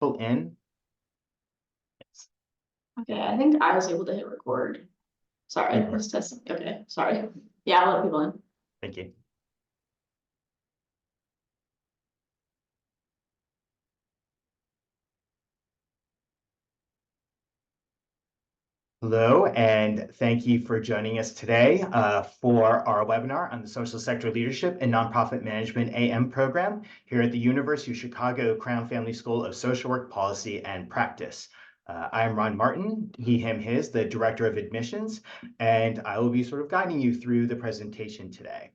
Pull in. Okay, I think I was able to hit record. Sorry, You were. let's test. Okay, sorry. Yeah, I'll let people in. Thank you. Hello, and thank you for joining us today for our webinar on the Social Sector Leadership and Nonprofit Management AM program here at the University of Chicago Crown Family School of Social Work, Policy, and Practice. I'm Ron Martin, he, him, his, the Director of Admissions, and I will be sort of guiding you through the presentation today.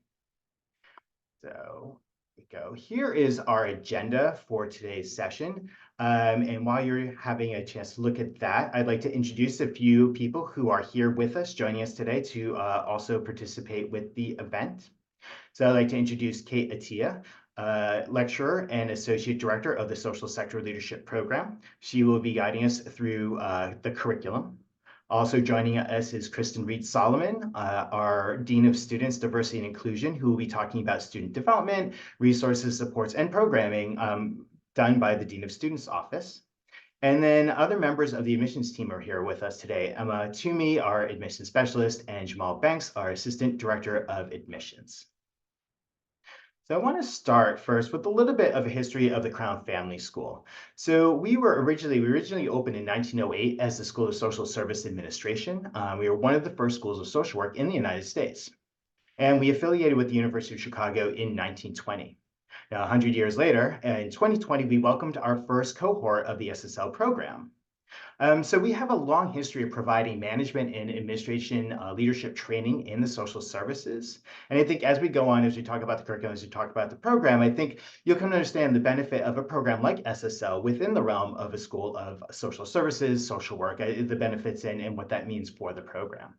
So here we go. Here is our agenda for today's session. And while you're having a chance to look at that, I'd like to introduce a few people who are here with us, joining us today to also participate with the event. So I'd like to introduce Kate Attea, lecturer and associate director of the Social Sector Leadership Program. She will be guiding us through the curriculum. Also joining us is Kristen Reid Salomon, our Dean of Students, Diversity and Inclusion, who will be talking about student development, resources, supports, and programming done by the Dean of Students Office. And then other members of the admissions team are here with us today. Emma Toomey, our admissions specialist, and Jamal Banks, our assistant director of admissions. So I want to start first with a little bit of a history of the Crown Family School. So we originally opened in 1908 as the School of Social Service Administration. We were one of the first schools of social work in the United States. And we affiliated with the University of Chicago in 1920. Now, 100 years later, in 2020, we welcomed our first cohort of the SSL program. So we have a long history of providing management and administration leadership training in the social services. And I think as we go on, as we talk about the curriculum, as we talk about the program, I think you'll come to understand the benefit of a program like SSL within the realm of a school of social services, social work, the benefits and what that means for the program.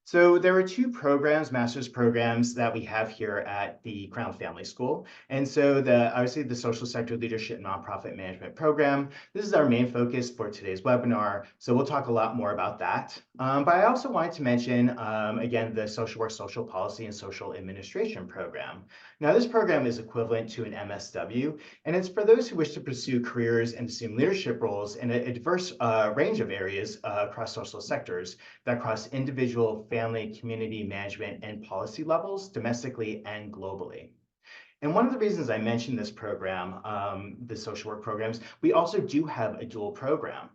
So there are two programs, master's programs, that we have here at the Crown Family School. And so obviously the Social Sector Leadership Nonprofit Management Program, this is our main focus for today's webinar. So we'll talk a lot more about that. But I also wanted to mention, again, the Social Work, Social Policy, and Social Administration Program. Now this program is equivalent to an MSW, and it's for those who wish to pursue careers and assume leadership roles in a diverse range of areas across social sectors that cross individual, family, community management, and policy levels, domestically and globally. And one of the reasons I mentioned this program, the social work programs, we also do have a dual program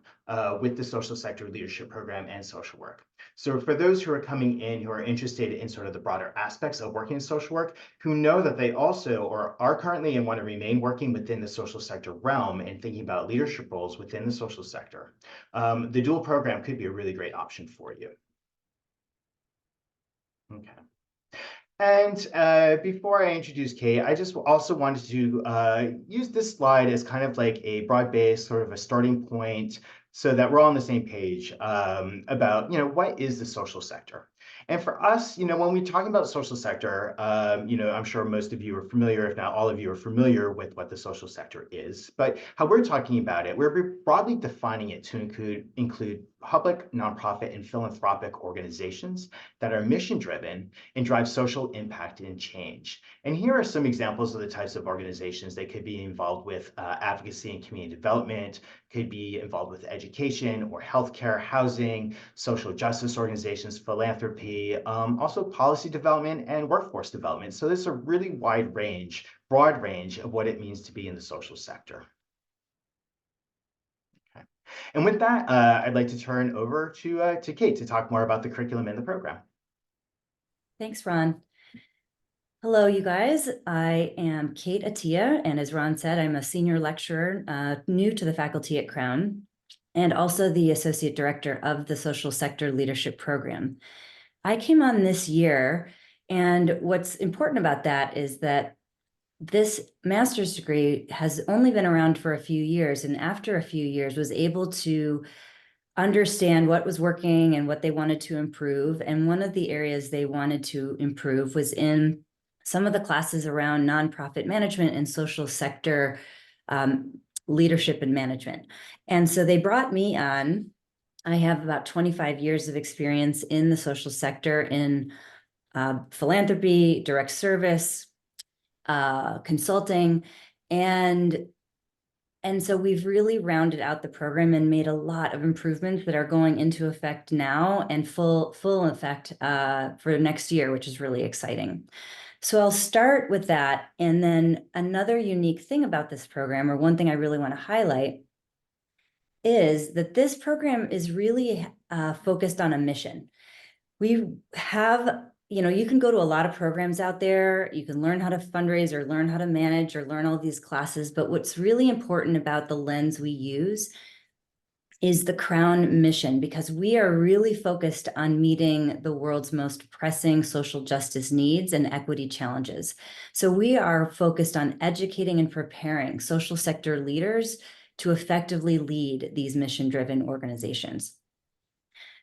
with the social sector leadership program and social work. So for those who are coming in who are interested in sort of the broader aspects of working in social work, who know that they also or are currently and want to remain working within the social sector realm and thinking about leadership roles within the social sector, the dual program could be a really great option for you. Okay. And before I introduce Kate, I just also wanted to use this slide as kind of like a broad-based sort of a starting point so that we're all on the same page about, what is the social sector? And for us, when we're talking about social sector, I'm sure most of you are familiar, if not all of you are familiar with what the social sector is. But how we're talking about it, we're broadly defining it to include public, nonprofit, and philanthropic organizations that are mission-driven and drive social impact and change. And here are some examples of the types of organizations that could be involved with advocacy and community development, could be involved with education or healthcare, housing, social justice organizations, philanthropy, also policy development and workforce development. So there's a really broad range of what it means to be in the social sector. Okay. And with that, I'd like to turn over to Kate to talk more about the curriculum and the program. Thanks, Ron. Hello, you guys. I am Kate Attea, and as Ron said, I'm a senior lecturer new to the faculty at Crown, and also the associate director of the Social Sector Leadership Program. I came on this year, and what's important about that is that this master's degree has only been around for a few years, and after a few years was able to understand what was working and what they wanted to improve. And one of the areas they wanted to improve was in some of the classes around nonprofit management and social sector leadership and management. And so they brought me on. I have about 25 years of experience in the social sector in philanthropy, direct service, consulting, and And so we've really rounded out the program and made a lot of improvements that are going into effect now and full effect for next year, which is really exciting. So I'll start with that. And then another unique thing about this program, or one thing I really want to highlight, is that this program is really focused on a mission. We have, you can go to a lot of programs out there. You can learn how to fundraise or learn how to manage or learn all these classes. But what's really important about the lens we use is the Crown mission, because we are really focused on meeting the world's most pressing social justice needs and equity challenges. So we are focused on educating and preparing social sector leaders to effectively lead these mission-driven organizations.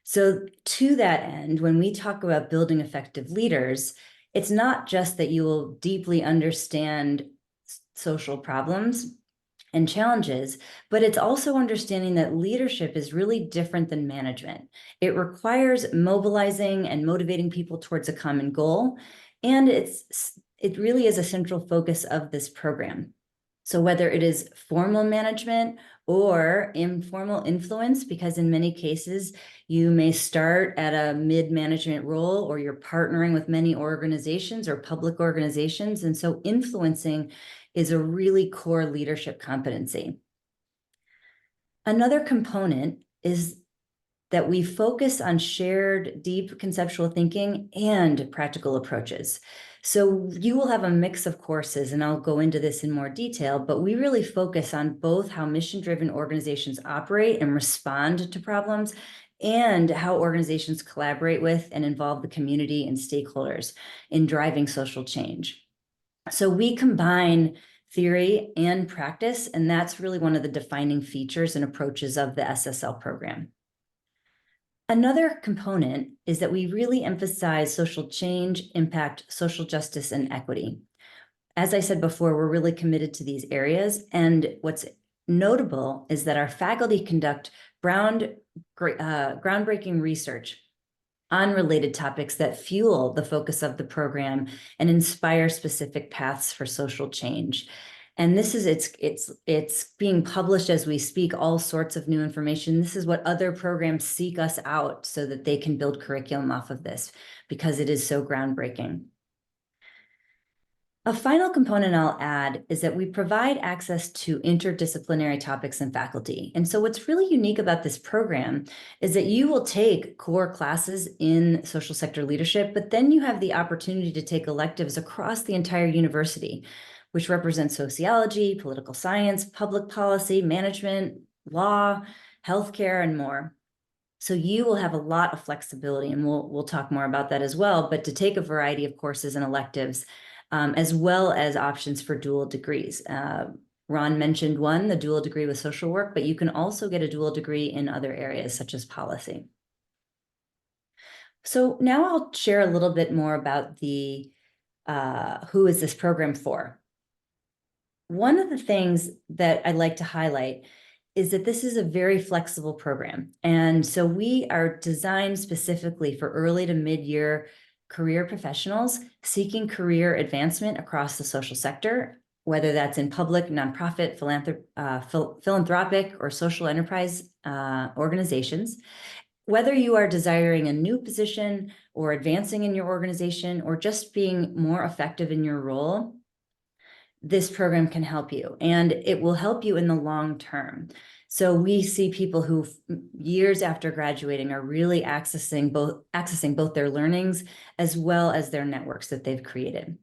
So to that end, when we talk about building effective leaders, it's not just that you will deeply understand social problems and challenges, but it's also understanding that leadership is really different than management. It requires mobilizing and motivating people towards a common goal, and it really is a central focus of this program. So whether it is formal management or informal influence, because in many cases, you may start at a mid-management role, or you're partnering with many organizations or public organizations. And so influencing is a really core leadership competency. Another component is that we focus on shared deep conceptual thinking and practical approaches. So you will have a mix of courses, and I'll go into this in more detail, but we really focus on both how mission-driven organizations operate and respond to problems, and how organizations collaborate with and involve the community and stakeholders in driving social change. So we combine theory and practice, and that's really one of the defining features and approaches of the SSL program. Another component is that we really emphasize social change, impact, social justice, and equity. As I said before, we're really committed to these areas, and what's notable is that our faculty conduct groundbreaking research on related topics that fuel the focus of the program and inspire specific paths for social change. And this is, it's being published as we speak, all sorts of new information. This is what other programs seek us out so that they can build curriculum off of this, because it is so groundbreaking. A final component I'll add is that we provide access to interdisciplinary topics and faculty. And so what's really unique about this program is that you will take core classes in social sector leadership, but then you have the opportunity to take electives across the entire university, which represent sociology, political science, public policy, management, law, healthcare, and more. So you will have a lot of flexibility, and we'll talk more about that as well, but to take a variety of courses and electives, as well as options for dual degrees. Ron mentioned one, the dual degree with social work, but you can also get a dual degree in other areas such as policy. So now I'll share a little bit more about the who is this program for. One of the things that I'd like to highlight is that this is a very flexible program. And so we are designed specifically for early to mid-year career professionals seeking career advancement across the social sector, whether that's in public, nonprofit, philanthropic, or social enterprise organizations. Whether you are desiring a new position or advancing in your organization or just being more effective in your role, this program can help you, and it will help you in the long term. So we see people who years after graduating are really accessing both their learnings as well as their networks that they've created.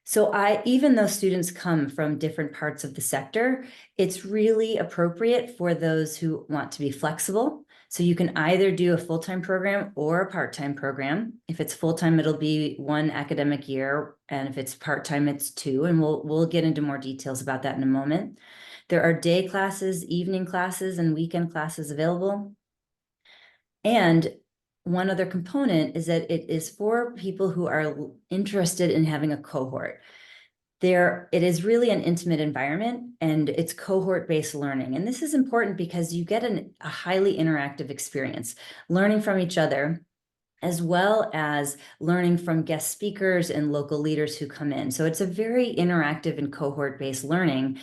So even though students come from different parts of the sector, it's really appropriate for those who want to be flexible. So you can either do a full-time program or a part-time program. If it's full-time, it'll be 1 academic year, and if it's part-time, it's 2. And we'll get into more details about that in a moment. There are day classes, evening classes, and weekend classes available. And one other component is that it is for people who are interested in having a cohort. It is really an intimate environment, and it's cohort-based learning. And this is important because you get a highly interactive experience, learning from each other, as well as learning from guest speakers and local leaders who come in. So it's a very interactive and cohort-based learning.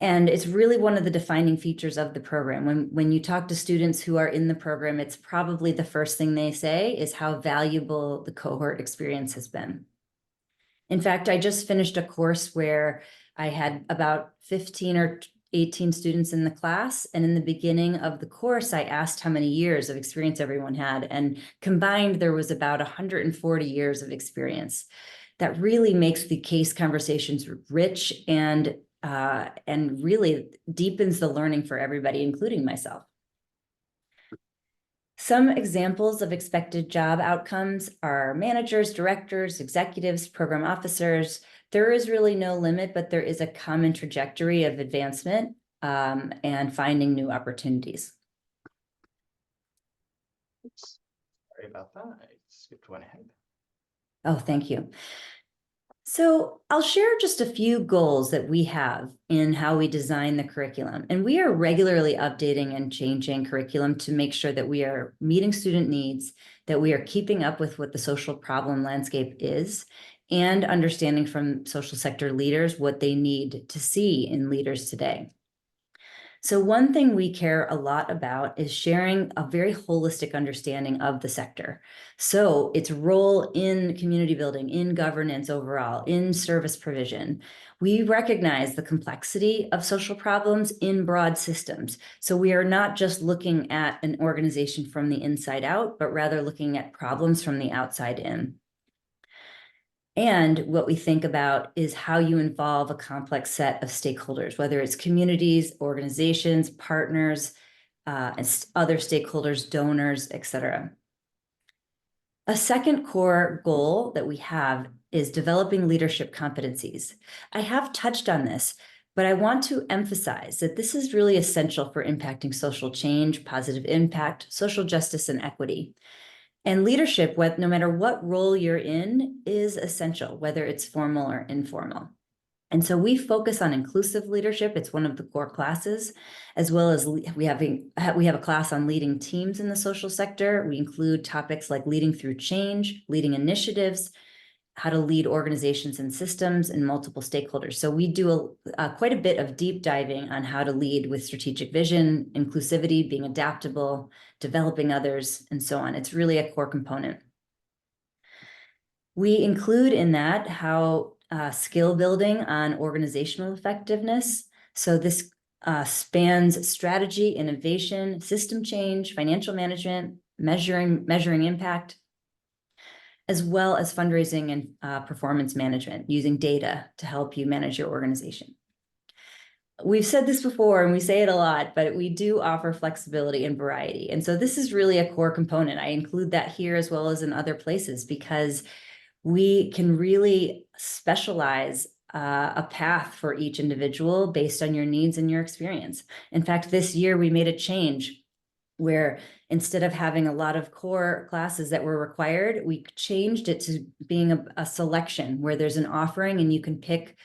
And it's really one of the defining features of the program. When you talk to students who are in the program, it's probably the first thing they say is how valuable the cohort experience has been. In fact, I just finished a course where I had about 15 or 18 students in the class. And in the beginning of the course, I asked how many years of experience everyone had. And combined, there was about 140 years of experience. That really makes the case conversations rich and really deepens the learning for everybody, including myself. Some examples of expected job outcomes are managers, directors, executives, program officers. There is really no limit, but there is a common trajectory of advancement and finding new opportunities. Oops. Sorry about that. I skipped one ahead. Oh, thank you. So I'll share just a few goals that we have in how we design the curriculum. And we are regularly updating and changing curriculum to make sure that we are meeting student needs, that we are keeping up with what the social problem landscape is, and understanding from social sector leaders what they need to see in leaders today. So one thing we care a lot about is sharing a very holistic understanding of the sector. So its role in community building, in governance overall, in service provision. We recognize the complexity of social problems in broad systems. So we are not just looking at an organization from the inside out, but rather looking at problems from the outside in. And what we think about is how you involve a complex set of stakeholders, whether it's communities, organizations, partners, and other stakeholders, donors, et cetera. A second core goal that we have is developing leadership competencies. I have touched on this, but I want to emphasize that this is really essential for impacting social change, positive impact, social justice, and equity. And leadership, no matter what role you're in, is essential, whether it's formal or informal. And so we focus on inclusive leadership. It's one of the core classes, as well as we have a class on leading teams in the social sector. We include topics like leading through change, leading initiatives, how to lead organizations and systems, and multiple stakeholders. So we do quite a bit of deep diving on how to lead with strategic vision, inclusivity, being adaptable, developing others, and so on. It's really a core component. We include in that how skill building on organizational effectiveness. So this spans strategy, innovation, system change, financial management, measuring impact, as well as fundraising and performance management, using data to help you manage your organization. We've said this before and we say it a lot, but we do offer flexibility and variety. And so this is really a core component. I include that here as well as in other places because we can really specialize a path for each individual based on your needs and your experience. In fact, this year we made a change where instead of having a lot of core classes that were required, we changed it to being a selection where there's an offering and you can pick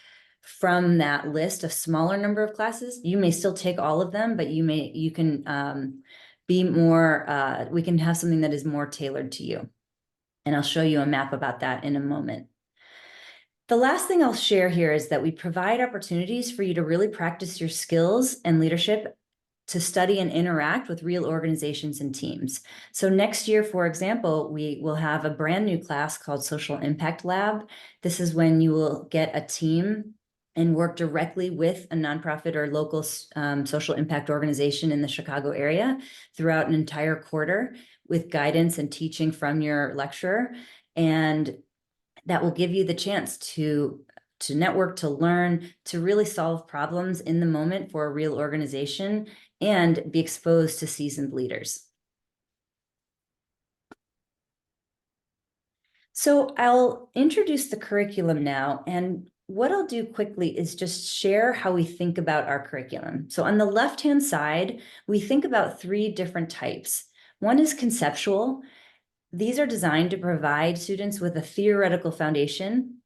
from that list a smaller number of classes. You may still take all of them, but you can be more, we can have something that is more tailored to you. And I'll show you a map about that in a moment. The last thing I'll share here is that we provide opportunities for you to really practice your skills and leadership to study and interact with real organizations and teams. So next year, for example, we will have a brand new class called Social Impact Lab. This is when you will get a team and work directly with a nonprofit or local social impact organization in the Chicago area throughout an entire quarter with guidance and teaching from your lecturer. And that will give you the chance to network, to learn, to really solve problems in the moment for a real organization and be exposed to seasoned leaders. So I'll introduce the curriculum now, and what I'll do quickly is just share how we think about our curriculum. So on the left-hand side, we think about 3 different types. One is conceptual. These are designed to provide students with a theoretical foundation,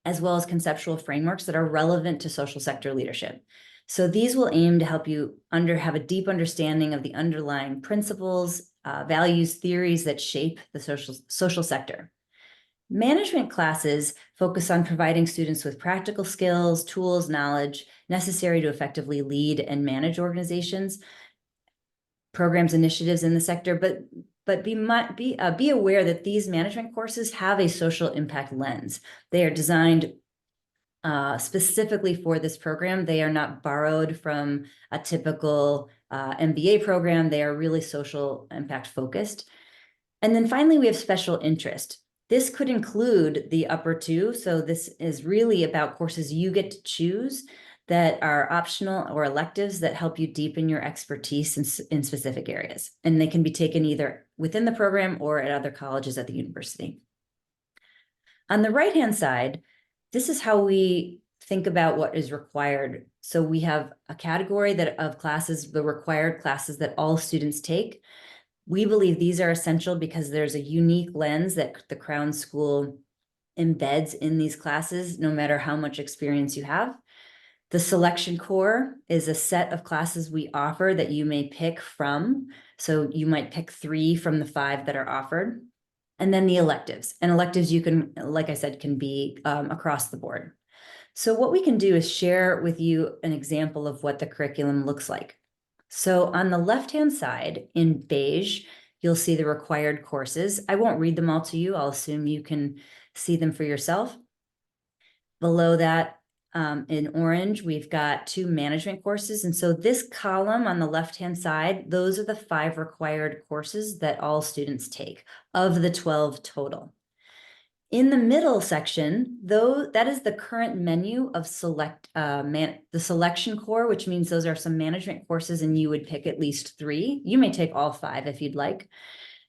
as well as conceptual frameworks that are relevant to social sector leadership. So these will aim to help you have a deep understanding of the underlying principles, values, theories that shape the social sector. Management classes focus on providing students with practical skills, tools, knowledge necessary to effectively lead and manage organizations, programs, initiatives in the sector, but be aware that these management courses have a social impact lens. They are designed specifically for this program. They are not borrowed from a typical MBA program. They are really social impact focused. And then finally, we have special interest. This could include the upper two. So this is really about courses you get to choose that are optional or electives that help you deepen your expertise in specific areas. And they can be taken either within the program or at other colleges at the university. On the right-hand side, this is how we think about what is required. So we have a category of classes, the required classes that all students take. We believe these are essential because there's a unique lens that the Crown School embeds in these classes, no matter how much experience you have. The selection core is a set of classes we offer that you may pick from. So you might pick 3 from the 5 that are offered. And then the electives. And electives you can, like I said, can be across the board. So what we can do is share with you an example of what the curriculum looks like. So on the left-hand side in beige, you'll see the required courses. I won't read them all to you. I'll assume you can see them for yourself. Below that, in orange, we've got 2 management courses. And so this column on the left-hand side, those are the 5 required courses that all students take of the 12 total. In the middle section, though, that is the current menu of the selection core, which means those are some management courses and you would pick at least 3. You may take all 5 if you'd like.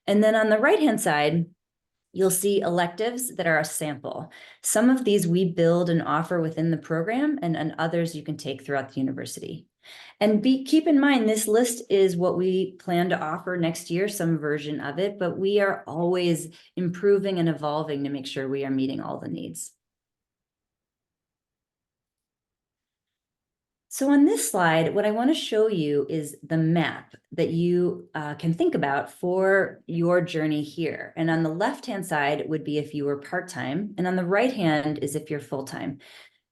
And then on the right-hand side, you'll see electives that are a sample. Some of these we build and offer within the program, and others you can take throughout the university. And keep in mind, this list is what we plan to offer next year, some version of it, but we are always improving and evolving to make sure we are meeting all the needs. So on this slide, what I want to show you is the map that you can think about for your journey here. And on the left-hand side would be if you were part-time, and on the right-hand is if you're full-time.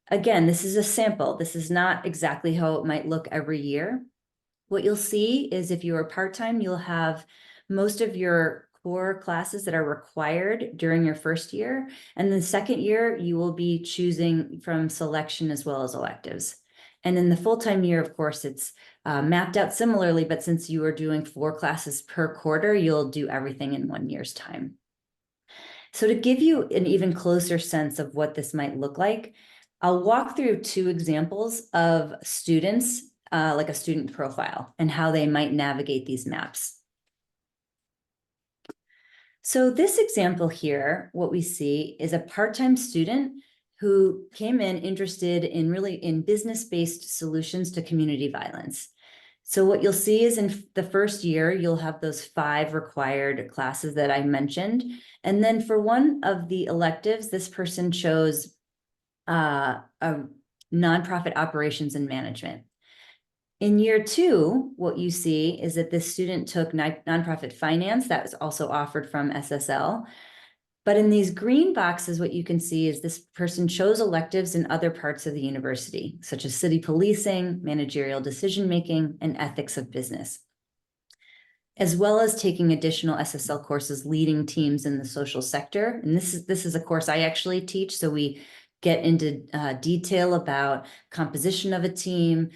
Again, this is a sample. This is not exactly how it might look every year. What you'll see is if you are part-time, you'll have most of your core classes that are required during your first year. And the second year, you will be choosing from selection as well as electives. And in the full-time year, of course, it's mapped out similarly, but since you are doing 4 classes per quarter, you'll do everything in 1 year's time. So to give you an even closer sense of what this might look like, I'll walk through 2 examples of students, like a student profile, and how they might navigate these maps. So this example here, what we see is a part-time student who came in interested in business-based solutions to community violence. So what you'll see is in the first year, you'll have those 5 required classes that I mentioned. And then for one of the electives, this person chose a nonprofit operations and management. In year 2, what you see is that this student took nonprofit finance that was also offered from SSL. But in these green boxes, what you can see is this person chose electives in other parts of the university, such as city policing, managerial decision-making, and ethics of business, as well as taking additional SSL courses leading teams in the social sector. And this is a course I actually teach, so we get into detail about composition of a team,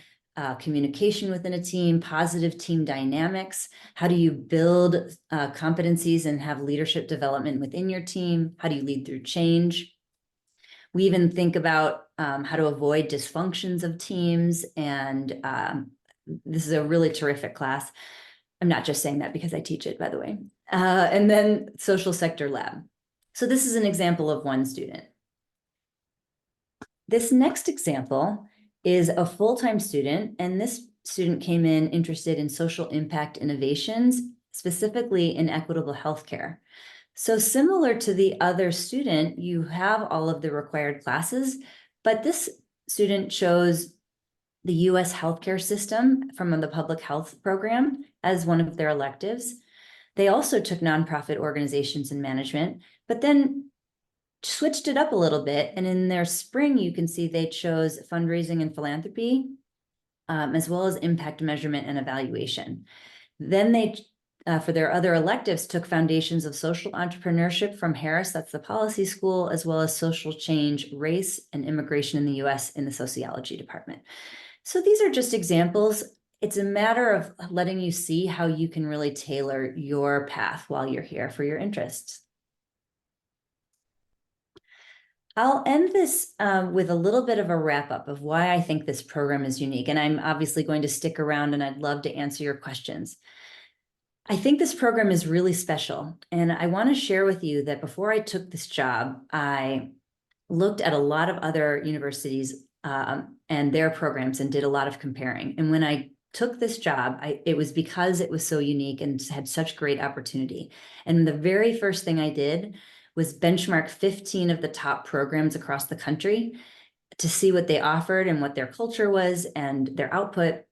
communication within a team, positive team dynamics. How do you build competencies and have leadership development within your team? How do you lead through change? We even think about how to avoid dysfunctions of teams. And this is a really terrific class. I'm not just saying that because I teach it, by the way. And then social sector lab. So this is an example of one student. This next example is a full-time student, and this student came in interested in social impact innovations, specifically in equitable healthcare. So similar to the other student, you have all of the required classes, but this student chose the US healthcare system from the public health program as one of their electives. They also took nonprofit organizations and management, but then switched it up a little bit. And in their spring, you can see they chose fundraising and philanthropy, as well as impact measurement and evaluation. Then they, for their other electives, took foundations of social entrepreneurship from Harris, that's the policy school, as well as social change, race, and immigration in the US in the sociology department. So these are just examples. It's a matter of letting you see how you can really tailor your path while you're here for your interests. I'll end this with a little bit of a wrap up of why I think this program is unique. And I'm obviously going to stick around and I'd love to answer your questions. I think this program is really special. And I want to share with you that before I took this job, I looked at a lot of other universities and their programs and did a lot of comparing. And when I took this job, it was because it was so unique and had such great opportunity. And the very first thing I did was benchmark 15 of the top programs across the country to see what they offered and what their culture was and their output.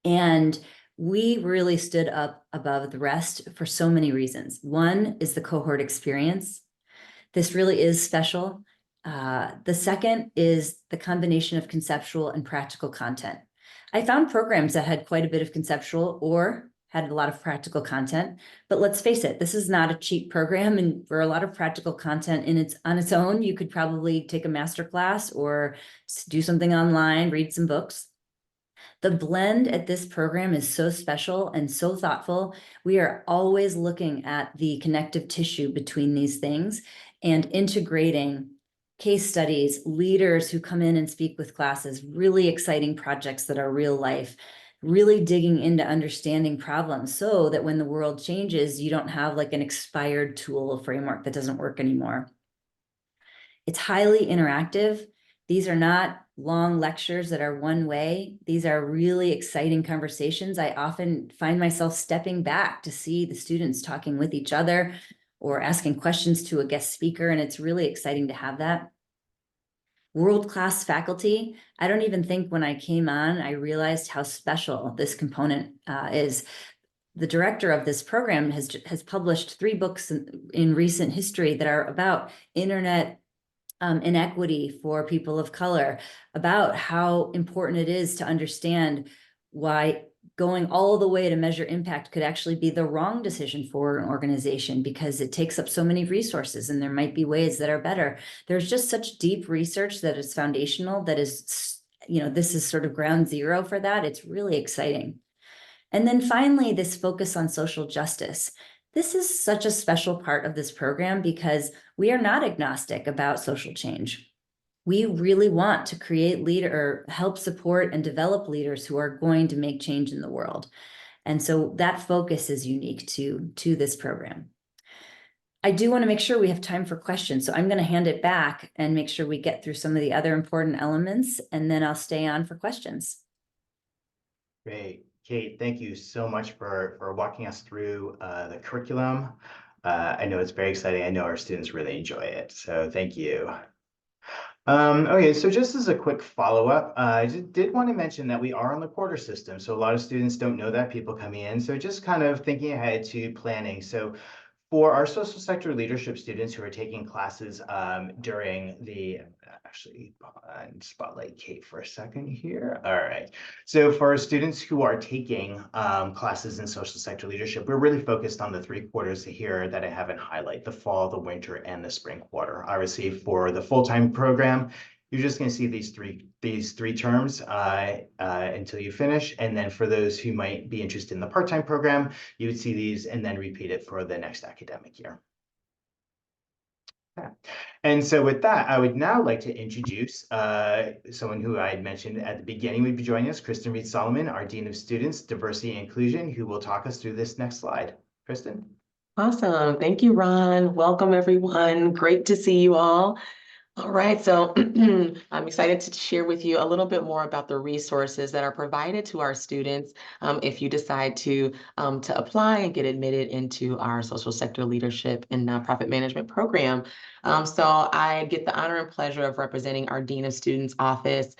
And we really stood up above the rest for so many reasons. One is the cohort experience. This really is special. The second is the combination of conceptual and practical content. I found programs that had quite a bit of conceptual or had a lot of practical content, but let's face it, this is not a cheap program, and for a lot of practical content on its own, you could probably take a master class or do something online, read some books. The blend at this program is so special and so thoughtful. We are always looking at the connective tissue between these things and integrating case studies, leaders who come in and speak with classes, really exciting projects that are real life, really digging into understanding problems so that when the world changes, you don't have like an expired tool or framework that doesn't work anymore. It's highly interactive. These are not long lectures that are one way. These are really exciting conversations. I often find myself stepping back to see the students talking with each other or asking questions to a guest speaker, and it's really exciting to have that. World-class faculty. I don't even think when I came on, I realized how special this component is. The director of this program has published 3 books in recent history that are about internet inequity for people of color, about how important it is to understand why going all the way to measure impact could actually be the wrong decision for an organization because it takes up so many resources and there might be ways that are better. There's just such deep research that is foundational, that is, this is sort of ground zero for that. It's really exciting. And then finally, this focus on social justice. This is such a special part of this program because we are not agnostic about social change. We really want to create or help support and develop leaders who are going to make change in the world. And so that focus is unique to this program. I do want to make sure we have time for questions. So I'm going to hand it back and make sure we get through some of the other important elements, and then I'll stay on for questions. Great. Kate, thank you so much for walking us through the curriculum. I know it's very exciting. I know our students really enjoy it. So thank you. Okay, so just as a quick follow-up, I did want to mention that we are on the quarter system. So a lot of students don't know that, people coming in. So just kind of thinking ahead to planning. So for our social sector leadership students who are taking classes during the, actually spotlight Kate for a second here. All right. So for our students who are taking classes in social sector leadership, we're really focused on the 3 quarters here that I have in highlight: the fall, the winter, and the spring quarter. Obviously, for the full-time program, you're just going to see these three terms until you finish. And then for those who might be interested in the part-time program, you would see these and then repeat it for the next academic year. Okay. And so with that, I would now like to introduce someone who I had mentioned at the beginning would be joining us, Kristen Reid Salomon, our Dean of Students, Diversity and Inclusion, who will talk us through this next slide. Kristen. Awesome. Thank you, Ron. Welcome, everyone. Great to see you all. All right, so I'm excited to share with you a little bit more about the resources that are provided to our students if you decide to apply and get admitted into our social sector leadership and nonprofit management program. So I get the honor and pleasure of representing our Dean of Students office,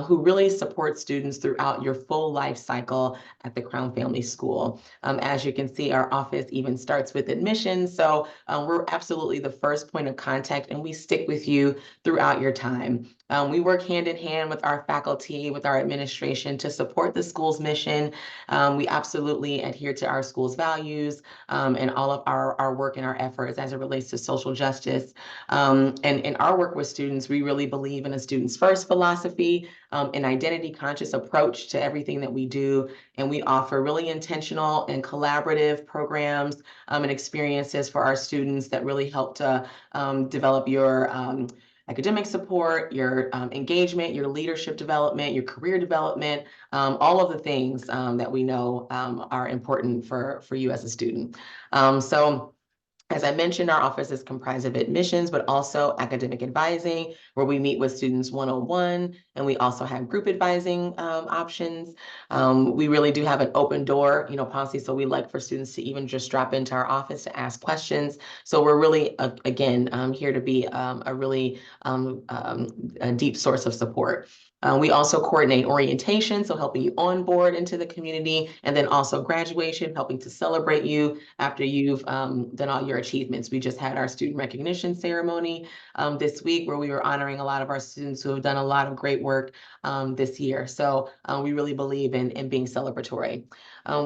who really supports students throughout your full life cycle at the Crown Family School. As you can see, our office even starts with admissions. So we're absolutely the first point of contact, and we stick with you throughout your time. We work hand in hand with our faculty, with our administration to support the school's mission. We absolutely adhere to our school's values and all of our work and our efforts as it relates to social justice. And in our work with students, we really believe in a students first philosophy, an identity conscious approach to everything that we do. And we offer really intentional and collaborative programs and experiences for our students that really help to develop your academic support, your engagement, your leadership development, your career development, all of the things that we know are important for you as a student. So as I mentioned, our office is comprised of admissions, but also academic advising, where we meet with students one-on-one, and we also have group advising options. We really do have an open door, policy, so we like for students to even just drop into our office to ask questions. So we're really, again, here to be a really a deep source of support. We also coordinate orientation, so helping you onboard into the community, and then also graduation, helping to celebrate you after you've done all your achievements. We just had our student recognition ceremony this week, where we were honoring a lot of our students who have done a lot of great work this year. So we really believe in being celebratory.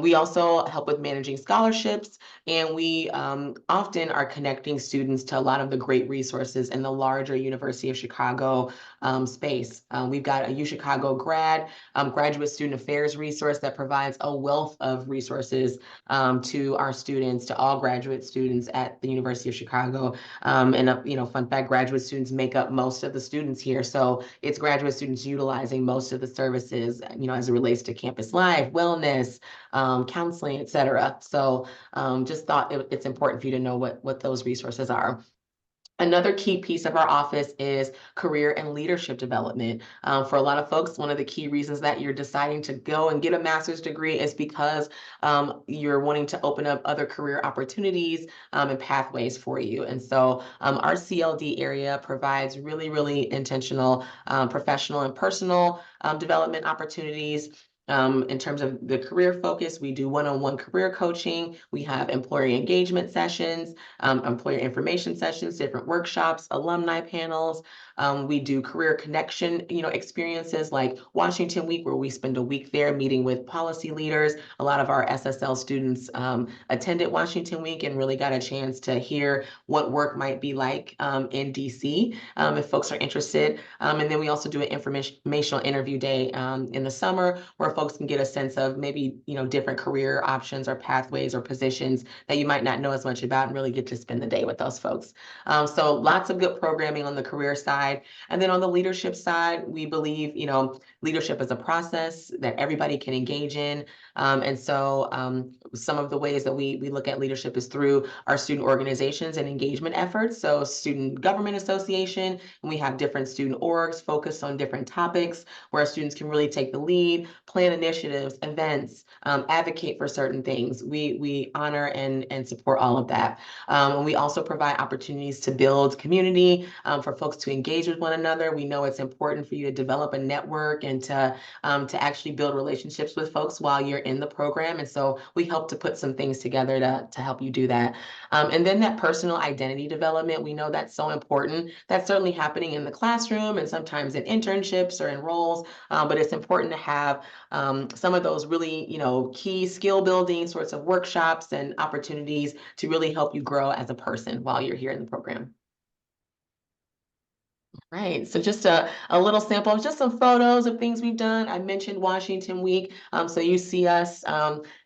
We also help with managing scholarships, and we often are connecting students to a lot of the great resources in the larger University of Chicago space. We've got a UChicago graduate student affairs resource that provides a wealth of resources to our students, to all graduate students at the University of Chicago. And fun fact, graduate students make up most of the students here. So it's graduate students utilizing most of the services, as it relates to campus life, wellness, counseling, et cetera. So just thought it's important for you to know what those resources are. Another key piece of our office is career and leadership development. For a lot of folks, one of the key reasons that you're deciding to go and get a master's degree is because you're wanting to open up other career opportunities and pathways for you. And so our CLD area provides really, really intentional professional and personal development opportunities. In terms of the career focus, we do one-on-one career coaching. We have employer engagement sessions, employer information sessions, different workshops, alumni panels. We do career connection, experiences like Washington Week, where we spend a week there meeting with policy leaders. A lot of our SSL students attended Washington Week and really got a chance to hear what work might be like in DC, if folks are interested. And then we also do an informational interview day in the summer, where folks can get a sense of maybe, different career options or pathways or positions that you might not know as much about, and really get to spend the day with those folks. So lots of good programming on the career side. And then on the leadership side, we believe, leadership is a process that everybody can engage in. And so some of the ways that we look at leadership is through our student organizations and engagement efforts. So Student Government Association, and we have different student orgs focused on different topics where our students can really take the lead, plan initiatives, events, advocate for certain things. We honor and support all of that. And we also provide opportunities to build community, for folks to engage with one another. We know it's important for you to develop a network and to actually build relationships with folks while you're in the program. And so we help to put some things together to help you do that. And then that personal identity development, we know that's so important. That's certainly happening in the classroom and sometimes in internships or in roles, but it's important to have some of those really, key skill building sorts of workshops and opportunities to really help you grow as a person while you're here in the program. Right, so just a little sample, just some photos of things we've done. I mentioned Washington Week, so you see us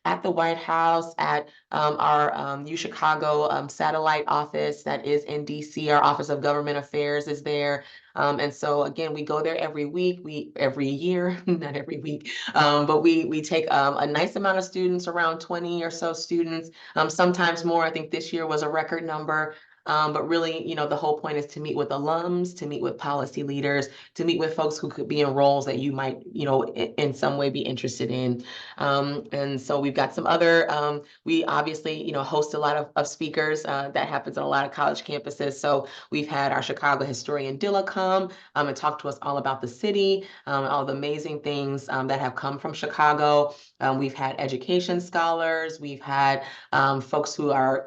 at the White House, at our UChicago satellite office that is in DC. Our Office of Government Affairs is there. And so again, we go there every week, every year, not every week, but we take a nice amount of students, around 20 or so students, sometimes more. I think this year was a record number. But really, the whole point is to meet with alums, to meet with policy leaders, to meet with folks who could be in roles that you might, in some way be interested in. And so we've got some other, we obviously, host a lot of speakers. That happens on a lot of college campuses. So we've had our Chicago historian Dilla come and talk to us all about the city, all the amazing things that have come from Chicago. We've had education scholars. We've had folks who are,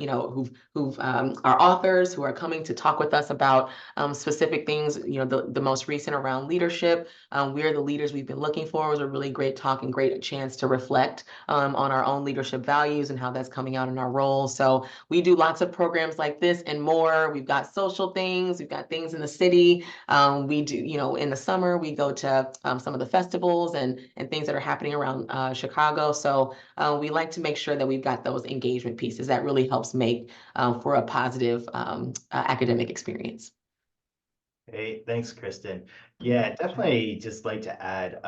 who've are authors who are coming to talk with us about specific things, the most recent around leadership. We're the leaders we've been looking for. It was a really great talk and great chance to reflect on our own leadership values and how that's coming out in our roles. So we do lots of programs like this and more. We've got social things. We've got things in the city. We do, in the summer, we go to some of the festivals and things that are happening around Chicago. So we like to make sure that we've got those engagement pieces that really helps make for a positive academic experience. Hey, thanks, Kristen. Yeah, definitely just like to add,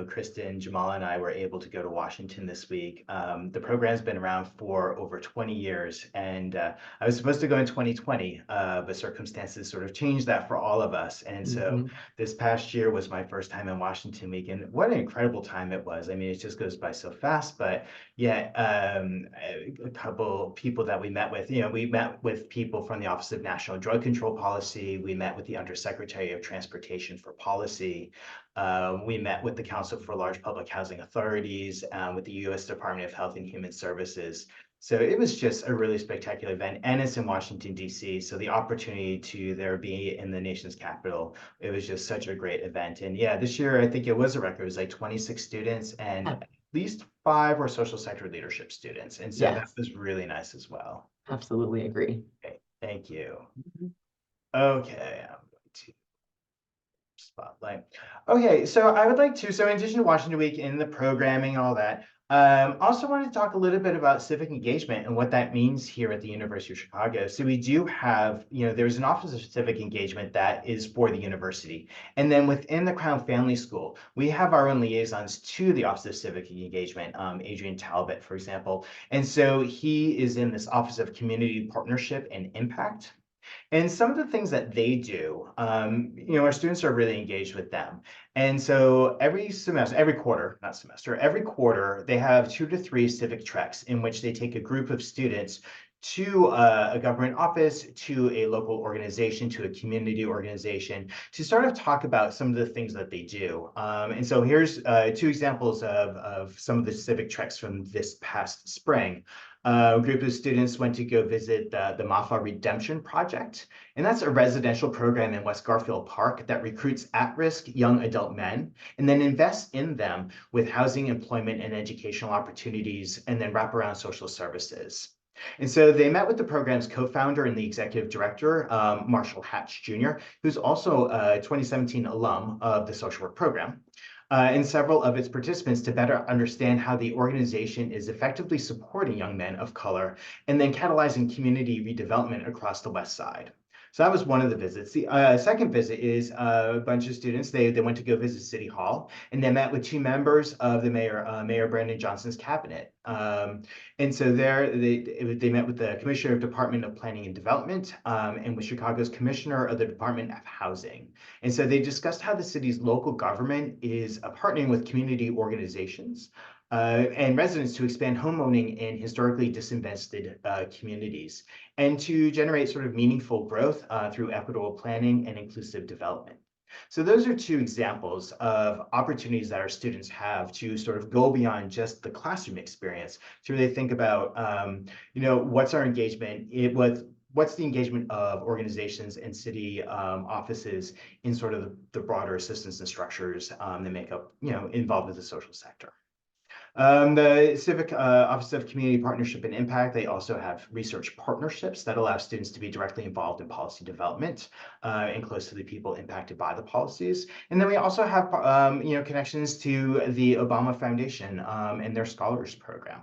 Kristen, Jamal, and I were able to go to Washington this week. The program's been around for over 20 years, and I was supposed to go in 2020, but circumstances sort of changed that for all of us. And so this past year was my first time in Washington week, and what an incredible time it was. I mean, it just goes by so fast, but yeah, a couple people that we met with, we met with people from the Office of National Drug Control Policy. We met with the Undersecretary of Transportation for Policy. We met with the Council for Large Public Housing Authorities, with the U.S. Department of Health and Human Services. So it was just a really spectacular event, and it's in Washington, D.C. So the opportunity to there be in the nation's capital, it was just such a great event. And yeah, this year, I think it was a record. It was like 26 students, and at least 5 were social sector leadership students. And so that was really nice as well. Absolutely agree. Okay, thank you. Okay, I'm going to spotlight. Okay, so I would like to, so in addition to Washington Week and the programming and all that, also wanted to talk a little bit about civic engagement and what that means here at the University of Chicago. So we do have, there's an Office of Civic Engagement that is for the university. And then within the Crown Family School, we have our own liaisons to the Office of Civic Engagement, Adrian Talbot, for example. And so he is in this Office of Community Partnership and Impact. And some of the things that they do, our students are really engaged with them. And so every quarter, they have 2 to 3 civic treks in which they take a group of students to a government office, to a local organization, to a community organization, to sort of talk about some of the things that they do. And so here's 2 examples of some of the civic treks from this past spring. A group of students went to go visit the Mafa Redemption Project, and that's a residential program in West Garfield Park that recruits at-risk young adult men and then invests in them with housing, employment, and educational opportunities, and then wraparound social services. And so they met with the program's co-founder and the executive director, Marshall Hatch Jr., who's also a 2017 alum of the social work program. And several of its participants to better understand how the organization is effectively supporting young men of color and then catalyzing community redevelopment across the West Side. So that was one of the visits. The second visit is a bunch of students. They went to go visit City Hall, and they met with 2 members of the Mayor Brandon Johnson's cabinet. And so there they met with the Commissioner of Department of Planning and Development, and with Chicago's Commissioner of the Department of Housing. And so they discussed how the city's local government is partnering with community organizations and residents to expand homeowning in historically disinvested communities and to generate sort of meaningful growth through equitable planning and inclusive development. So those are 2 examples of opportunities that our students have to sort of go beyond just the classroom experience to really think about, what's our engagement, what's the engagement of organizations and city offices in sort of the broader systems and structures that make up, involved with the social sector. The Civic Office of Community Partnership and Impact, they also have research partnerships that allow students to be directly involved in policy development and close to the people impacted by the policies. And then we also have, connections to the Obama Foundation and their Scholars Program.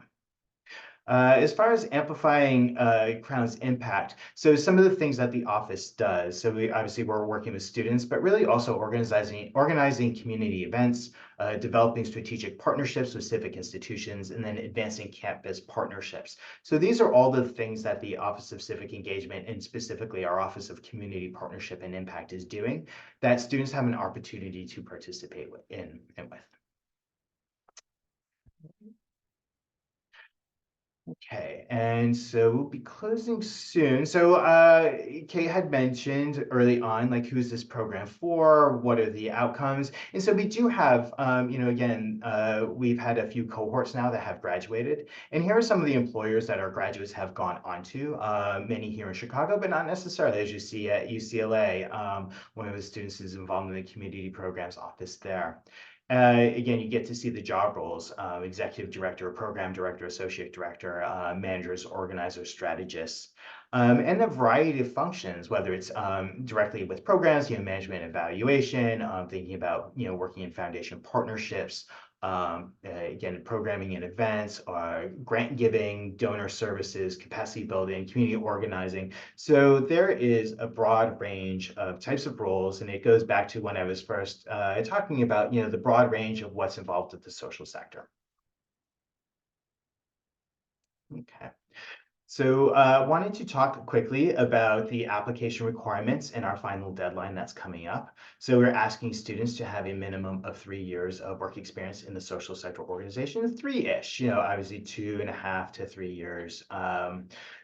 As far as amplifying Crown's impact, so some of the things that the office does, so we're working with students, but really also organizing community events, developing strategic partnerships with civic institutions, and then advancing campus partnerships. So these are all the things that the Office of Civic Engagement, and specifically our Office of Community Partnership and Impact, is doing, that students have an opportunity to participate in and with. Okay, and so we'll be closing soon. So Kate had mentioned early on, like, who's this program for? What are the outcomes? And so we do have, again, we've had a few cohorts now that have graduated. And here are some of the employers that our graduates have gone on to, many here in Chicago, but not necessarily, as you see at UCLA. One of the students is involved in the community programs office there. Again, you get to see the job roles, executive director, program director, associate director, managers, organizers, strategists, and a variety of functions, whether it's directly with programs, management evaluation, thinking about, working in foundation partnerships, again, programming and events, grant giving, donor services, capacity building, community organizing. So there is a broad range of types of roles, and it goes back to when I was first talking about, the broad range of what's involved with the social sector. Okay. So wanted to talk quickly about the application requirements and our final deadline that's coming up. So we're asking students to have a minimum of 3 years of work experience in the social sector organization, 3-ish, obviously 2.5 to 3 years,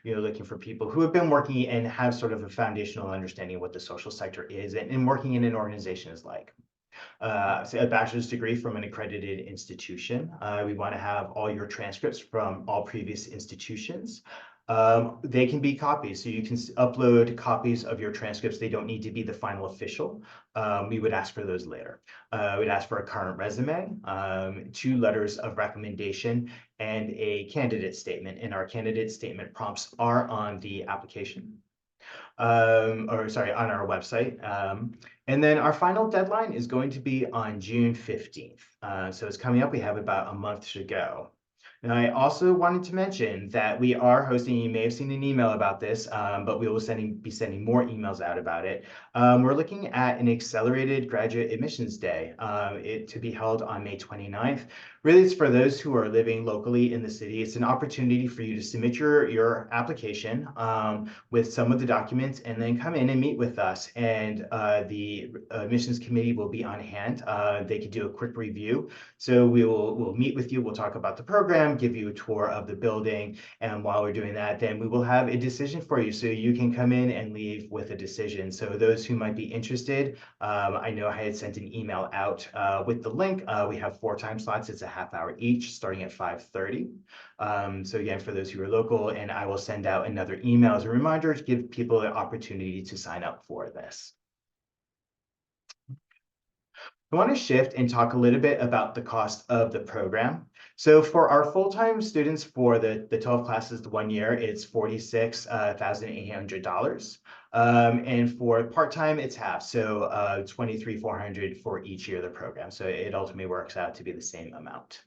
looking for people who have been working and have sort of a foundational understanding of what the social sector is and working in an organization is like. So a bachelor's degree from an accredited institution. We want to have all your transcripts from all previous institutions. They can be copies, so you can upload copies of your transcripts. They don't need to be the final official. We would ask for those later. We'd ask for a current resume, 2 letters of recommendation, and a candidate statement. And our candidate statement prompts are on the application. On our website. And then our final deadline is going to be on June 15th. So it's coming up. We have about a month to go. And I also wanted to mention that we are hosting, you may have seen an email about this, but we will be sending more emails out about it. We're looking at an accelerated graduate admissions day, it to be held on May 29th. Really, it's for those who are living locally in the city. It's an opportunity for you to submit your application with some of the documents and then come in and meet with us. And the admissions committee will be on hand. They could do a quick review. So we'll meet with you. We'll talk about the program, give you a tour of the building. And while we're doing that, then we will have a decision for you. So you can come in and leave with a decision. So those who might be interested, I know I had sent an email out with the link. We have 4 time slots. It's a half hour each, starting at 5:30. So again, for those who are local, and I will send out another email as a reminder to give people the opportunity to sign up for this. I want to shift and talk a little bit about the cost of the program. So for our full-time students for the 12 classes, the 1 year, it's $46,800. And for part-time, it's half, so $23,400 for each year of the program. So it ultimately works out to be the same amount.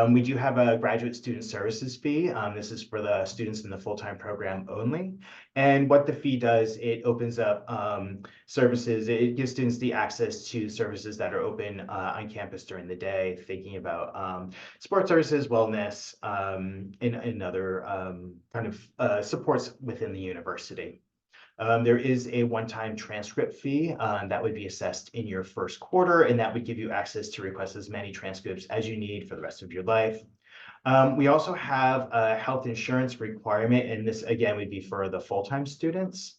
We do have a graduate student services fee. This is for the students in the full-time program only. And what the fee does, it opens up services. It gives students the access to services that are open on campus during the day, thinking about sports services, wellness, and other kind of supports within the university. There is a one-time transcript fee that would be assessed in your first quarter, and that would give you access to request as many transcripts as you need for the rest of your life. We also have a health insurance requirement, and this again would be for the full-time students.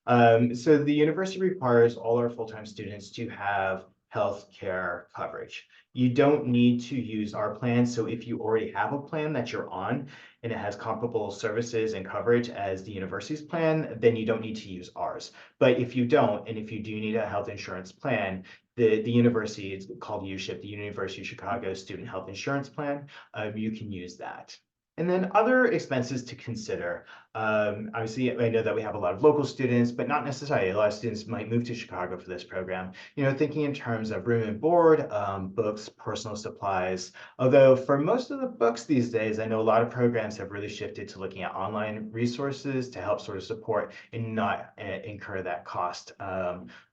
So the university requires all our full-time students to have health care coverage. You don't need to use our plan. So if you already have a plan that you're on and it has comparable services and coverage as the university's plan, then you don't need to use ours. But if you don't, and if you do need a health insurance plan, the university, it's called USHIP, the University of Chicago Student Health Insurance Plan, you can use that. And then other expenses to consider. Obviously, I know that we have a lot of local students, but not necessarily. A lot of students might move to Chicago for this program. Thinking in terms of room and board, books, personal supplies. Although for most of the books these days, I know a lot of programs have really shifted to looking at online resources to help sort of support and not incur that cost.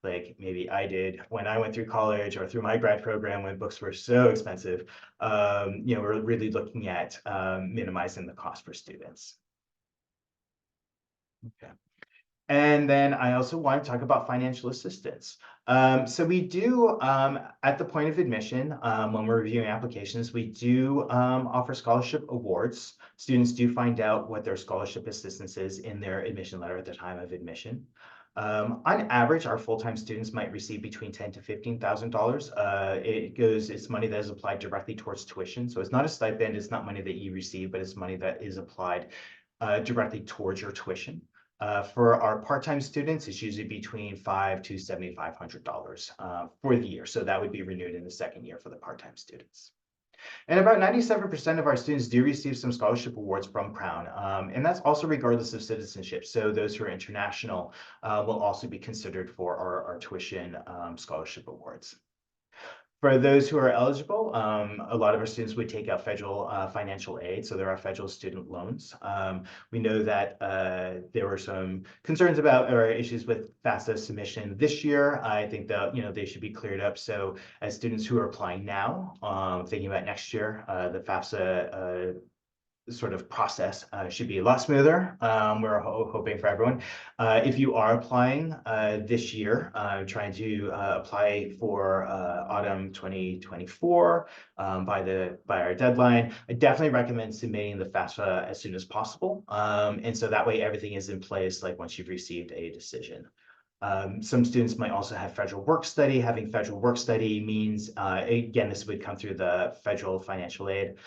Like maybe I did when I went through college or through my grad program when books were so expensive. We're really looking at minimizing the cost for students. Okay. And then I also want to talk about financial assistance. So we do, at the point of admission, when we're reviewing applications, we do offer scholarship awards. Students do find out what their scholarship assistance is in their admission letter at the time of admission. On average, our full-time students might receive between $10,000 to $15,000. It's money that is applied directly towards tuition. So it's not a stipend, it's not money that you receive, but it's money that is applied directly towards your tuition. For our part-time students, it's usually between $500 to $7,500 for the year. So that would be renewed in the second year for the part-time students. And about 97% of our students do receive some scholarship awards from Crown. And that's also regardless of citizenship. So those who are international will also be considered for our tuition scholarship awards. For those who are eligible, a lot of our students would take out federal financial aid, so there are federal student loans. We know that there were some concerns about or issues with FAFSA submission this year. I think that they should be cleared up. So as students who are applying now, thinking about next year, the FAFSA sort of process should be a lot smoother. We're hoping for everyone. If you are applying this year, trying to apply for autumn 2024 by our deadline, I definitely recommend submitting the FAFSA as soon as possible. And so that way everything is in place like once you've received a decision. Some students might also have federal work study. Having federal work study means, again, this would come through the federal financial aid.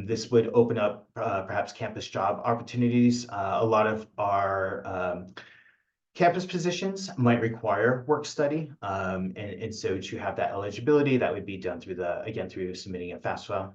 This would open up perhaps campus job opportunities. A lot of our campus positions might require work study. And so to have that eligibility, that would be done through submitting a FAFSA.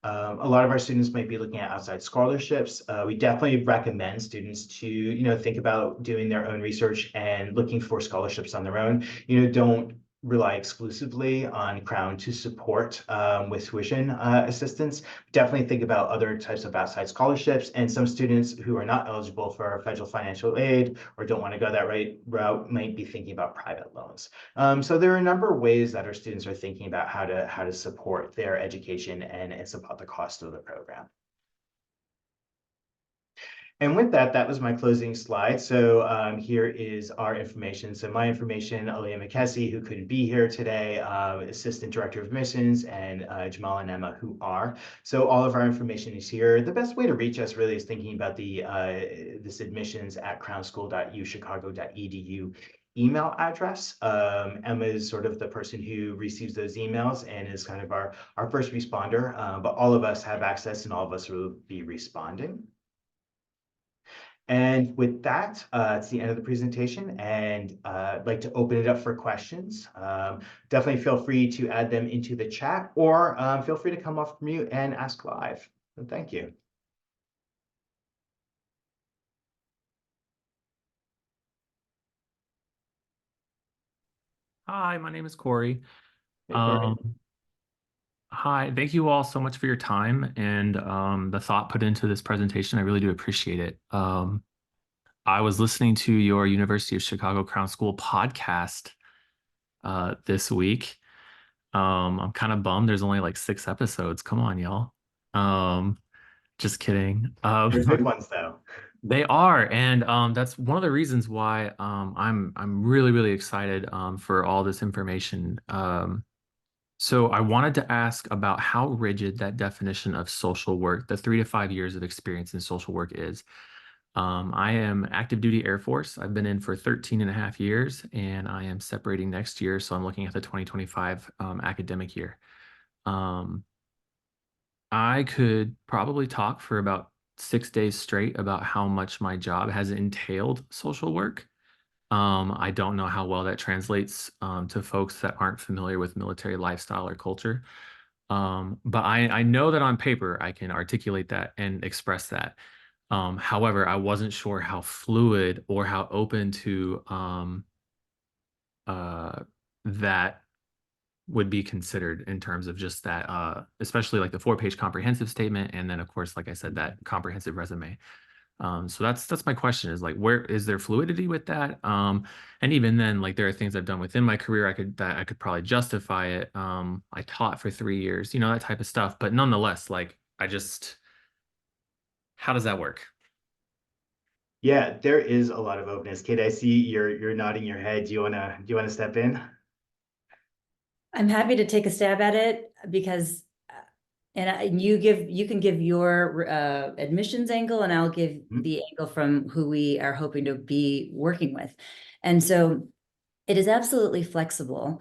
A lot of our students might be looking at outside scholarships. We definitely recommend students to, think about doing their own research and looking for scholarships on their own. Don't rely exclusively on Crown to support with tuition assistance. Definitely think about other types of outside scholarships, and some students who are not eligible for federal financial aid or don't want to go that route might be thinking about private loans. So there are a number of ways that our students are thinking about how to support their education and support the cost of the program. And with that, that was my closing slide. So here is our information. So my information, Aaliyah McKessie, who couldn't be here today, Assistant Director of Admissions, and Jamal and Emma, who are. So all of our information is here. The best way to reach us really is thinking about this admissions at crownschool.uchicago.edu email address. Emma is sort of the person who receives those emails and is kind of our first responder, but all of us have access and all of us will be responding. And with that, it's the end of the presentation, and I'd like to open it up for questions. Definitely feel free to add them into the chat, or feel free to come off mute and ask live. So thank you. Hi, my name is Corey. Hey, Corey. Hi, thank you all so much for your time and the thought put into this presentation. I really do appreciate it. I was listening to your University of Chicago Crown School podcast this week. I'm kind of bummed there's only like 6 episodes. Come on, y'all. Just kidding. They're good ones though. They are, and that's one of the reasons why I'm really, really excited for all this information. So I wanted to ask about how rigid that definition of social work, the 3 to 5 years of experience in social work is. I am active duty Air Force. I've been in for 13 and a half years, and I am separating next year. So I'm looking at the 2025 academic year. I could probably talk for about 6 days straight about how much my job has entailed social work. I don't know how well that translates to folks that aren't familiar with military lifestyle or culture. But I know that on paper I can articulate that and express that. However, I wasn't sure how fluid or how open to that would be considered in terms of just that, especially like the 4-page comprehensive statement, and then of course, like I said, that comprehensive resume. So that's my question, is like, where is there fluidity with that? And even then, like, there are things I've done within my career I could probably justify it. I taught for 3 years, you know, that type of stuff. But nonetheless, like, how does that work? Yeah, there is a lot of openness. Kate, I see you're nodding your head. Do you wanna step in? I'm happy to take a stab at it because, and you can give your admissions angle, and I'll give Mhm. the angle from who we are hoping to be working with. And so it is absolutely flexible.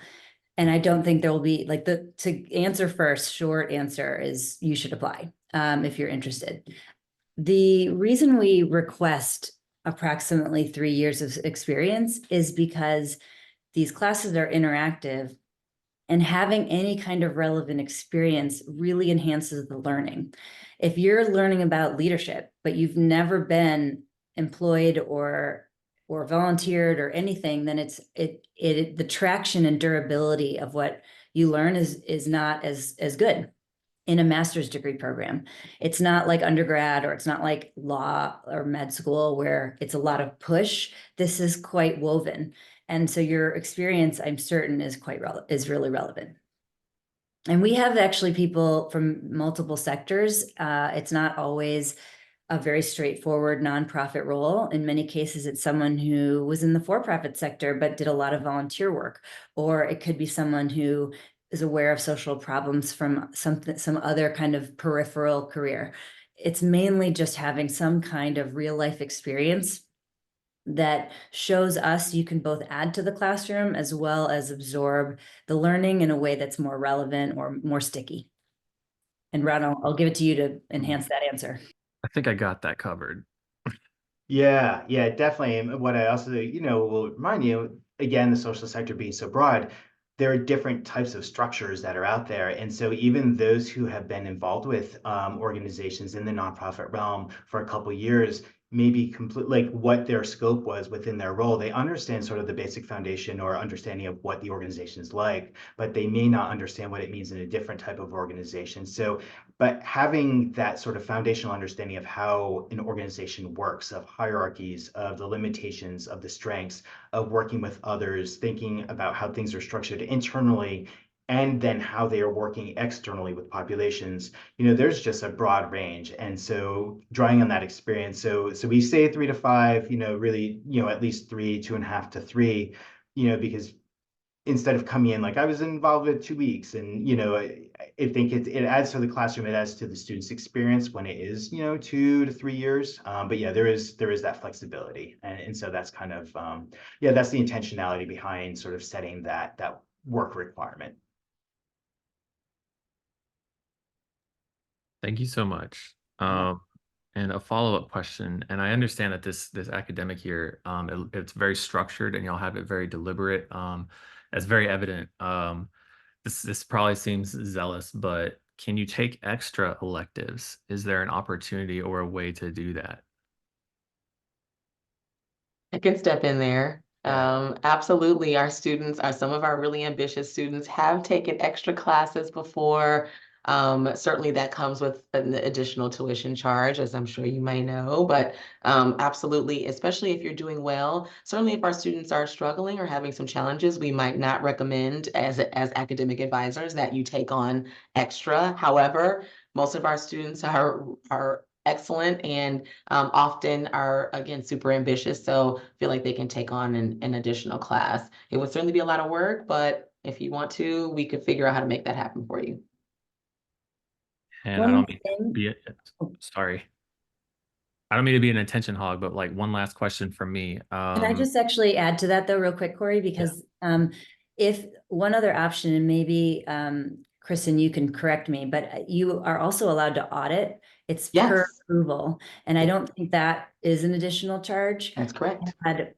And I don't think there will be, like, to answer first, short answer is you should apply if you're interested. The reason we request approximately 3 years of experience is because these classes are interactive, and having any kind of relevant experience really enhances the learning. If you're learning about leadership, but you've never been employed or volunteered or anything, then the traction and durability of what you learn is not as good in a master's degree program. It's not like undergrad, or it's not like law or med school where it's a lot of push. This is quite woven. And so your experience, I'm certain, is really relevant. And we have actually people from multiple sectors. It's not always a very straightforward nonprofit role. In many cases, it's someone who was in the for-profit sector but did a lot of volunteer work, or it could be someone who is aware of social problems from some other kind of peripheral career. It's mainly just having some kind of real life experience that shows us you can both add to the classroom as well as absorb the learning in a way that's more relevant or more sticky. And Ron, I'll give it to you to enhance that answer. I think I got that covered. Yeah, yeah, definitely. And what I also, will remind you, again, the social sector being so broad, there are different types of structures that are out there. And so even those who have been involved with organizations in the nonprofit realm for a couple of years, maybe complete like what their scope was within their role, they understand sort of the basic foundation or understanding of what the organization is like, but they may not understand what it means in a different type of organization. So but having that sort of foundational understanding of how an organization works, of hierarchies, of the limitations, of the strengths, of working with others, thinking about how things are structured internally, and then how they are working externally with populations, there's just a broad range. And so drawing on that experience, so we say 3 to 5, really, at least 3, 2.5 to 3, because instead of coming in like I was involved with 2 weeks, and I think it adds to the classroom, it adds to the student's experience when it is 2 to 3 years. But yeah, there is that flexibility, and so that's kind of yeah, that's the intentionality behind sort of setting that work requirement. Thank you so much. Yeah. And a follow-up question, and I understand that this academic year, it's very structured and y'all have it very deliberate. That's very evident. This probably seems zealous, but can you take extra electives? Is there an opportunity or a way to do that? I can step in there. Yeah. Absolutely. Our students are some of our really ambitious students have taken extra classes before. Certainly that comes with an additional tuition charge, as I'm sure you may know, but absolutely, especially if you're doing well. Certainly if our students are struggling or having some challenges, we might not recommend as academic advisors that you take on extra. However, most of our students are excellent and often are, again, super ambitious, so feel like they can take on an additional class. It would certainly be a lot of work, but if you want to, we could figure out how to make that happen for you. And I One don't mean to thing, be sorry. I don't mean to be an attention hog, but like one last question from me. can I just actually add to that though, real quick, Corey, because if one other option, and maybe Kristen, you can correct me, but you are also allowed to audit. It's per Yes, approval, and I don't think that is an additional charge. that's correct. Had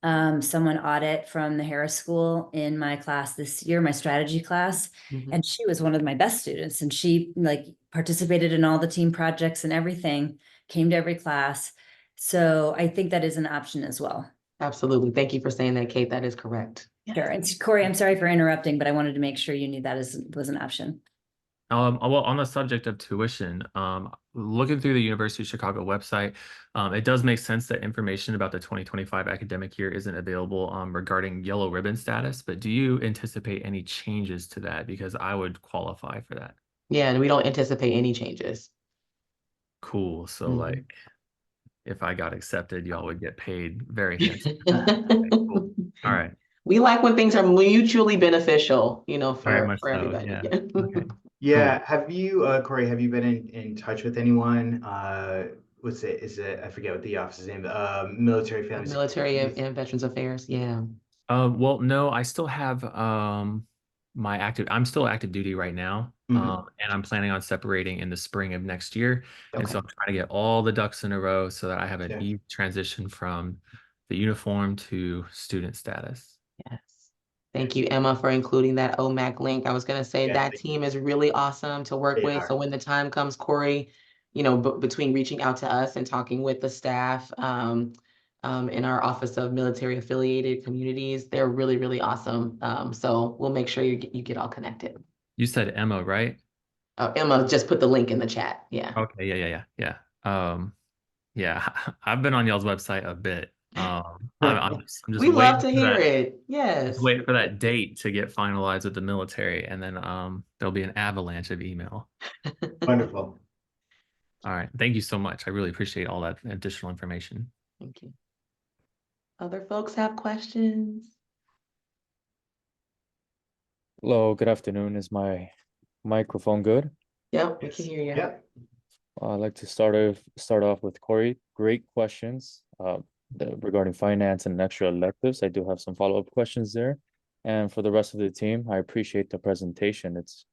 someone audit from the Harris School in my class this year, my strategy class. Mhm. And she was one of my best students, and she like participated in all the team projects and everything, came to every class. So I think that is an option as well. Absolutely. Thank you for saying that, Kate. That is correct. Sure. And Corey, I'm sorry for interrupting, but I wanted to make sure you knew that was an option. Well, on the subject of tuition, looking through the University of Chicago website, it does make sense that information about the 2025 academic year isn't available regarding yellow ribbon status, but do you anticipate any changes to that? Because I would qualify for that. Yeah, and we don't anticipate any changes. Cool. So Mhm. like, if I got accepted, y'all would get paid very handsome. Okay, cool. All right. We like when things are mutually beneficial, you know, Very for much so. everybody. Yeah. Yeah. Okay. Yeah, have you, Corey, have you been in touch with anyone? What's it, is it, I forget what the office's name, Military Family Military Security. and Veterans Affairs. Yeah. Well, no, I still have I'm still active duty right now. Mhm. And I'm planning on separating in the spring of next year. And so Okay. I'm trying to get all the ducks in a row so that I have an Sure. easy transition from the uniform to student status. Yes. Thank you, Emma, for including that OMAC link. I was going to say Yeah, that thank team is really awesome to work They with. So are. when the time comes, Corey, you know, between reaching out to us and talking with the staff in our Office of Military Affiliated Communities, they're really, really awesome. So we'll make sure you get all connected. You said Emma, right? Emma just put the link in the chat. Yeah. Okay, yeah. Yeah, I've been on y'all's website a bit. I'm just We love waiting to for hear that. it. Just Yes. waiting for that date to get finalized with the military, and then there'll be an avalanche of email. Wonderful. All right, thank you so much. I really appreciate all that additional information. Thank you. Other folks have questions? Hello, good afternoon. Is my microphone good? Yep, we Yes. can hear you. Yep. I'd like to start off with Corey. Great questions regarding finance and extra electives. I do have some follow-up questions there. And for the rest of the team, I appreciate the presentation. It's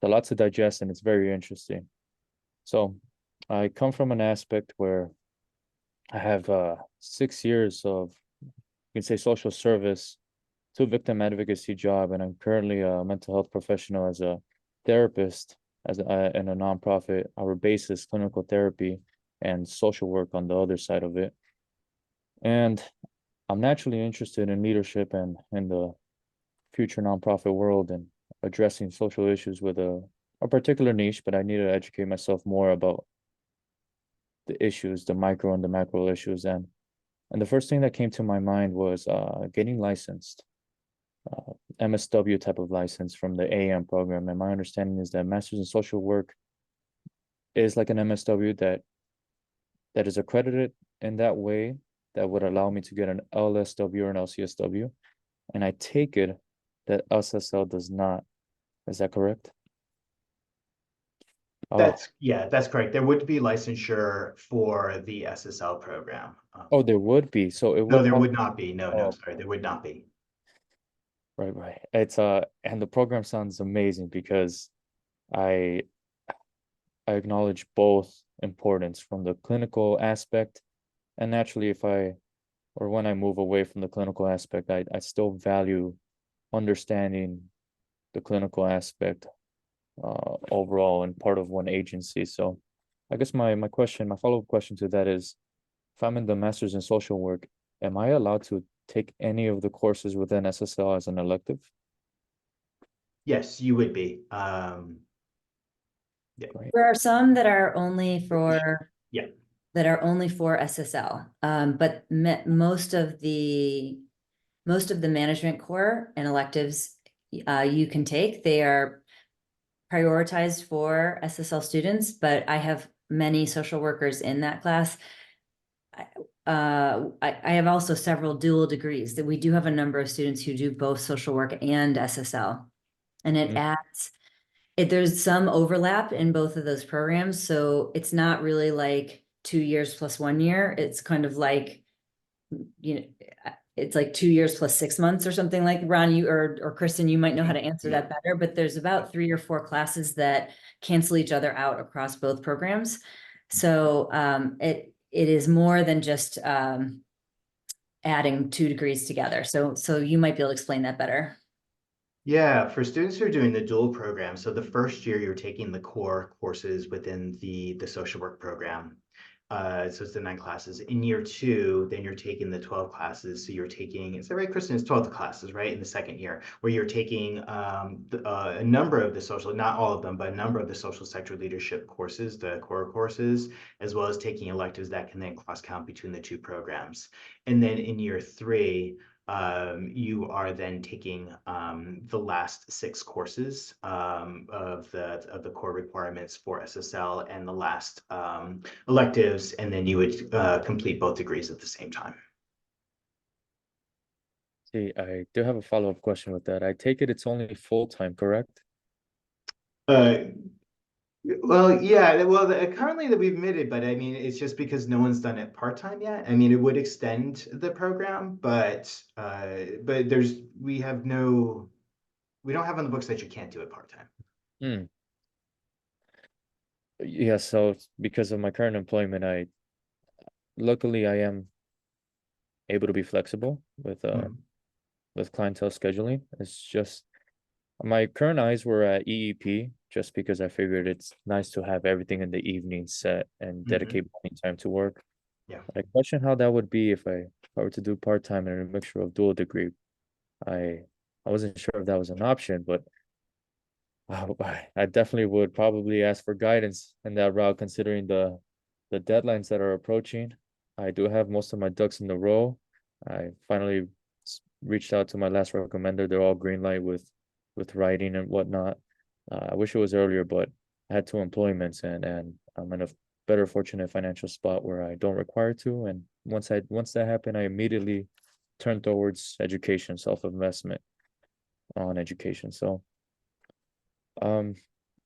a lot to digest and it's very interesting. So I come from an aspect where I have 6 years of, you can say, social service to victim advocacy job, and I'm currently a mental health professional as a therapist in a nonprofit. Our base is clinical therapy and social work on the other side of it. And I'm naturally interested in leadership and in the future nonprofit world and addressing social issues with a particular niche, but I need to educate myself more about the issues, the micro and the macro issues. And the first thing that came to my mind was getting licensed. MSW type of license from the AM program. And my understanding is that Masters in Social Work is like an MSW that is accredited in that way that would allow me to get an LSW or an LCSW. And I take it that SSL does not. Is that correct? That's correct. There would be licensure for the SSL program. Oh, there would be. So it No, would. there would not be. No, Oh, sorry, there would not be. right. It's and the program sounds amazing because I I acknowledge both importance from the clinical aspect, and naturally if I or when I move away from the clinical aspect, I still value understanding the clinical aspect overall and part of one agency. So I guess my follow-up question to that is, if I'm in the Masters in Social Work, am I allowed to take any of the courses within SSL as an elective? Yes, you would be. Great. There are some that are only for Yeah. that are only for SSL. But most of the management core and electives you can take. They are prioritized for SSL students, but I have many social workers in that class. I have also several dual degrees that we do have a number of students who do both social work and SSL. And it adds, there's some overlap in both of those programs. So it's not really like 2 years plus 1 year. It's kind of like, you know, it's like 2 years plus 6 months or something. Like Ron, you or Kristen, you might know how to answer that better, but there's about 3 or 4 classes that cancel each other out across both programs. So it is more than just adding 2 degrees together. So you might be able to explain that better. Yeah, for students who are doing the dual program, so the first year you're taking the core courses within the social work program. So it's the 9 classes. In year 2, then you're taking the 12 classes. So you're taking, is that right, Kristen? It's 12 classes, right? In the second year, where you're taking a number of the social, not all of them, but a number of the social sector leadership courses, the core courses, as well as taking electives that can then cross count between the 2 programs. And then in year 3, you are then taking the last 6 courses of the core requirements for SSL and the last electives, and then you would complete both degrees at the same time. See, I do have a follow-up question with that. I take it it's only full-time, correct? Well, yeah, well, currently that we've admitted, but I mean, it's just because no one's done it part-time yet. I mean, it would extend the program, but we don't have on the books that you can't do it part-time. Hmm. Yeah, so because of my current employment, luckily I am able to be flexible with clientele scheduling. It's just my current eyes were at EEP just because I figured it's nice to have everything in the evening set and dedicate morning time to work. Yeah. I question how that would be if I were to do part-time and a mixture of dual degree. I wasn't sure if that was an option, but I definitely would probably ask for guidance in that route, considering the deadlines that are approaching. I do have most of my ducks in the row. I finally reached out to my last recommender. They're all green light with writing and whatnot. I wish it was earlier, but I had 2 employments and I'm in a better fortunate financial spot where I don't require to. And once that happened, I immediately turned towards education, self-investment on education. So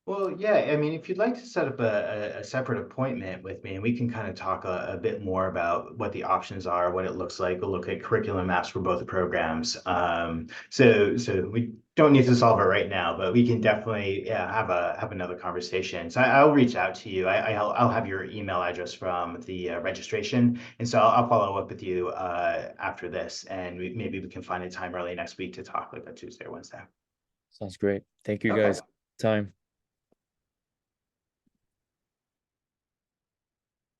Well, yeah, I mean, if you'd like to set up a separate appointment with me, and we can kind of talk a bit more about what the options are, what it looks like. We'll look at curriculum maps for both the programs. So we don't need to solve it right now, but we can definitely have another conversation. So I'll reach out to you. I'll have your email address from the registration, and so I'll follow up with you after this, and maybe we can find a time early next week to talk, like a Tuesday or Wednesday. sounds great. Thank you Okay. guys. Time.